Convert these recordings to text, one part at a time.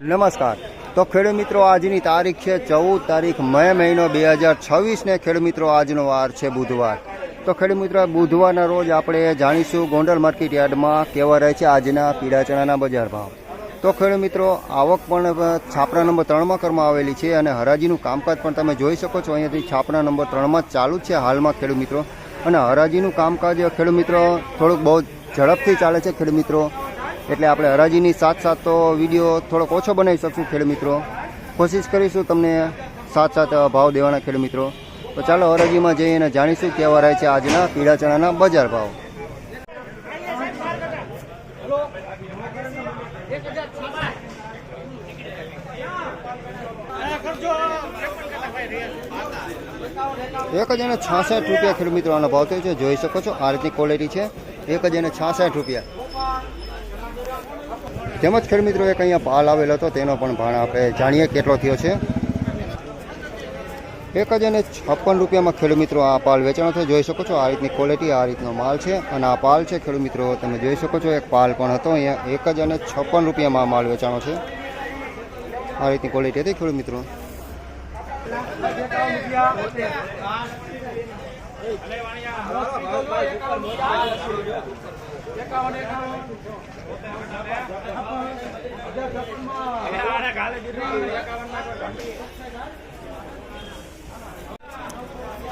નમસ્કાર. તો ખેડૂત મિત્રો, આજની તારીખ છે 14 તારીખ મે મહિનો 2026 ને ખેડૂત મિત્રો આજનો વાર છે બુધવાર. તો ખેડૂત મિત્રો, બુધવારના રોજ આપણે જાણીશું ગોંડલ માર્કેટ યાર્ડમાં કેવા રહે છે આજના પીળા ચણાના બજાર ભાવ. તો ખેડૂત મિત્રો, આવક પણ છાપરા નંબર 3માં કરવામાં આવેલી છે અને હરાજીનું કામકાજ પણ તમે જોઈ શકો છો. અહીંયાથી છાપરા નંબર 3માં જ ચાલુ જ છે હાલમાં ખેડૂત મિત્રો. અને હરાજીનું કામકાજ ખેડૂત મિત્રો થોડુંક બહુ ઝડપથી ચાલે છે ખેડૂત મિત્રો. એટલે આપણે હરાજીની સાથ તો વિડીયો થોડોક ઓછો બનાવી શકશું ખેડૂત મિત્રો. કોશિશ કરીશું તમને સાથ ભાવ દેવાના ખેડૂત મિત્રો. તો ચાલો હરાજીમાં જઈને જાણીશું કેવા રહે છે આજના પીળા ચણાના બજાર ભાવ. ₹1066 ખેડૂત મિત્રો આનો ભાવ થયો છે. જોઈ શકો છો આ રીતની ક્વોલિટી છે. ₹1066. તેમજ ખેડૂત મિત્રો એક અહીંયા પાલ આવેલો હતો તેનો પણ ભાવ આપણે જાણીએ કેટલો થયો છે. ₹1056 ખેડૂત મિત્રો આ પાલ વેચાણો થયો. જોઈ શકો છો આ રીતની ક્વોલિટી, આ રીતનો માલ છે અને આ પાલ છે ખેડૂત મિત્રો. તમે જોઈ શકો છો એક પાલ પણ હતો. અહીંયા ₹1056 માલ વેચાણો છે. આ રીતની ક્વોલિટી હતી ખેડૂત મિત્રો.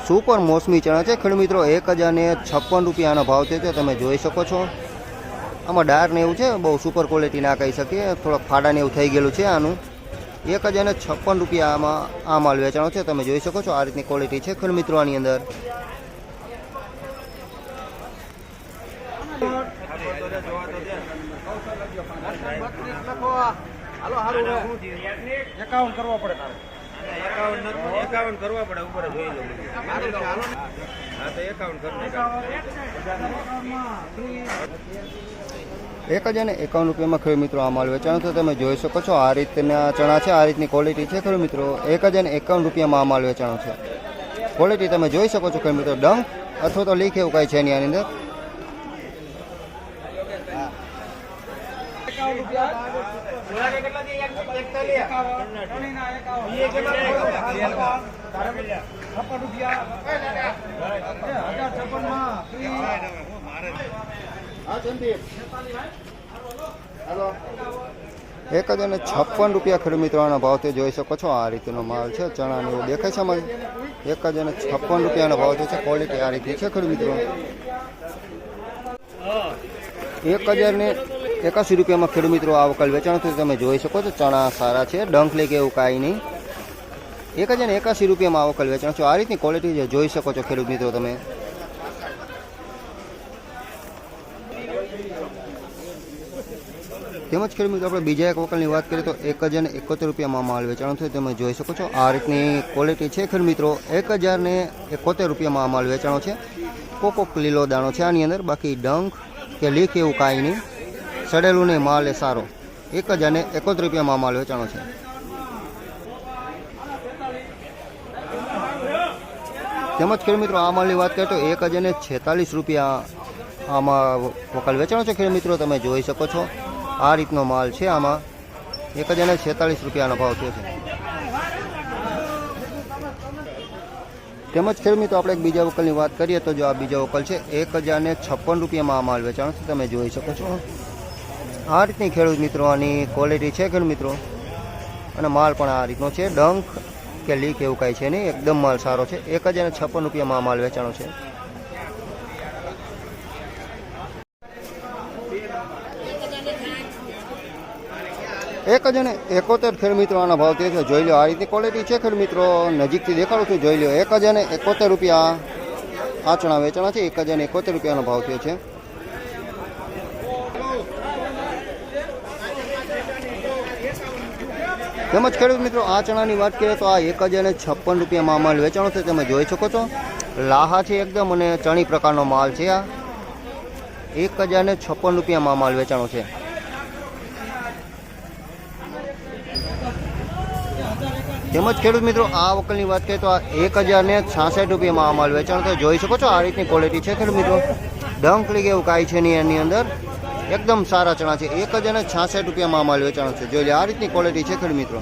સુપર મોસમી ચણા છે ખેડૂત મિત્રો. ₹1056 ભાવ થયો છે. તમે જોઈ શકો છો આમાં ડાર ને એવું છે, બહુ સુપર ક્વોલિટી ના કહી શકીએ, થોડોક ફાડા ને એવું થઈ ગયેલું છે આનું. ₹1056 આમાં આ માલ વેચાણો છે. તમે જોઈ શકો છો આ રીતની ક્વોલિટી છે ખેડૂત મિત્રો આની અંદર. ₹1051 ખેડૂત મિત્રો આ માલ વેચાણો છે. તમે જોઈ શકો છો આ રીતના ચણા છે, આ રીતની ક્વોલિટી છે ખેડૂત મિત્રો. ₹1051 આ માલ વેચાણો છે. ક્વોલિટી તમે જોઈ શકો છો ખેડૂત મિત્રો. ડંક અથવા તો લીક એવું કાંઈ છે નહીં આની અંદર. ₹1056 ખેડૂત મિત્રો આનો ભાવ તે જોઈ શકો છો. આ રીતનો માલ છે, ચણા ને એવું દેખાય છે અમારે. ₹1056 ભાવ છે. ક્વોલિટી આ રીતની છે ખેડૂત મિત્રો. ₹1081 ખેડૂત મિત્રો આ વકલ વેચાણ થયું. તમે જોઈ શકો છો ચણા સારા છે, ડંક લે કે એવું કાંઈ નહીં. ₹1081 આ વકલ વેચાણ છે. આ રીતની ક્વોલિટી છે, જોઈ શકો છો ખેડૂત મિત્રો તમે. તેમજ ખેડૂત મિત્રો આપણે બીજા એક વકલની વાત કરીએ તો ₹1071 માલ વેચાણો થયો. તમે જોઈ શકો છો આ રીતની ક્વોલિટી છે ખેડૂત મિત્રો. ₹1071 માલ વેચાણો છે. કોક લીલો દાણો છે આની અંદર, બાકી ડંક કે લીક એવું કાંઈ નહીં. સડેલું નહીં, માલ એ સારો. ₹1071 માલ વેચાણો છે. તેમજ ખેડૂત મિત્રો આ માલની વાત કરીએ તો ₹1046 આમાં વકલ વેચાણો છે ખેડૂત મિત્રો. તમે જોઈ શકો છો આ રીતનો માલ છે. આમાં ₹1046 ભાવ થયો છે. તેમજ ખેડૂત મિત્રો આપણે એક બીજા વકલની વાત કરીએ તો જો આ બીજા વકલ છે ₹1056 આ માલ વેચાણો છે. તમે જોઈ શકો છો આ રીતની ખેડૂત મિત્રો આની ક્વોલિટી છે ખેડૂત મિત્રો. અને માલ પણ આ રીતનો છે, ડંક કે લીક એવું કાંઈ છે નહીં, એકદમ માલ સારો છે. ₹1056 માલ વેચાણો છે. ₹1071 ખેડૂત મિત્રો આનો ભાવ થયો છે. જોઈ લો આ રીતની ક્વોલિટી છે ખેડૂત મિત્રો. નજીકથી દેખાડું છું, જોઈ લો. ₹1071 આ ચણા વેચાણા છે. ₹1071 ભાવ થયો છે. તેમજ ખેડૂત મિત્રો આ ચણાની વાત કરીએ તો આ ₹1056 માલ વેચાણો છે. તમે જોઈ શકો છો લાહા છે એકદમ અને ચણી પ્રકારનો માલ છે. આ ₹1056 માલ વેચાણો છે. તેમજ ખેડૂત મિત્રો આ વકલની વાત કરીએ તો આ ₹1066 આ માલ વેચાણ તો જોઈ શકો છો આ રીતની ક્વોલિટી છે ખેડૂત મિત્રો. ડંક લીક એવું કાંઈ છે નહીં એની અંદર. એકદમ સારા ચણા છે. 1066 રૂપિયામાં માલ વેચાણો છે. જોઈ લે આ રીતની ક્વોલિટી છે ખેડૂત મિત્રો.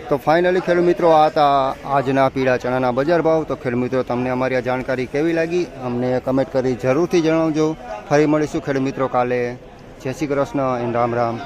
તો ફાઇનલી ખેડૂત મિત્રો આ હતા આજના પીળા ચણાના બજાર ભાવ. તો ખેડૂત મિત્રો તમને અમારી આ જાણકારી કેવી લાગી અમને કમેન્ટ કરી જરૂરથી જણાવજો. ફરી મળીશું ખેડૂત મિત્રો કાલે. જય શ્રી કૃષ્ણ એન્ડ રામ રામ.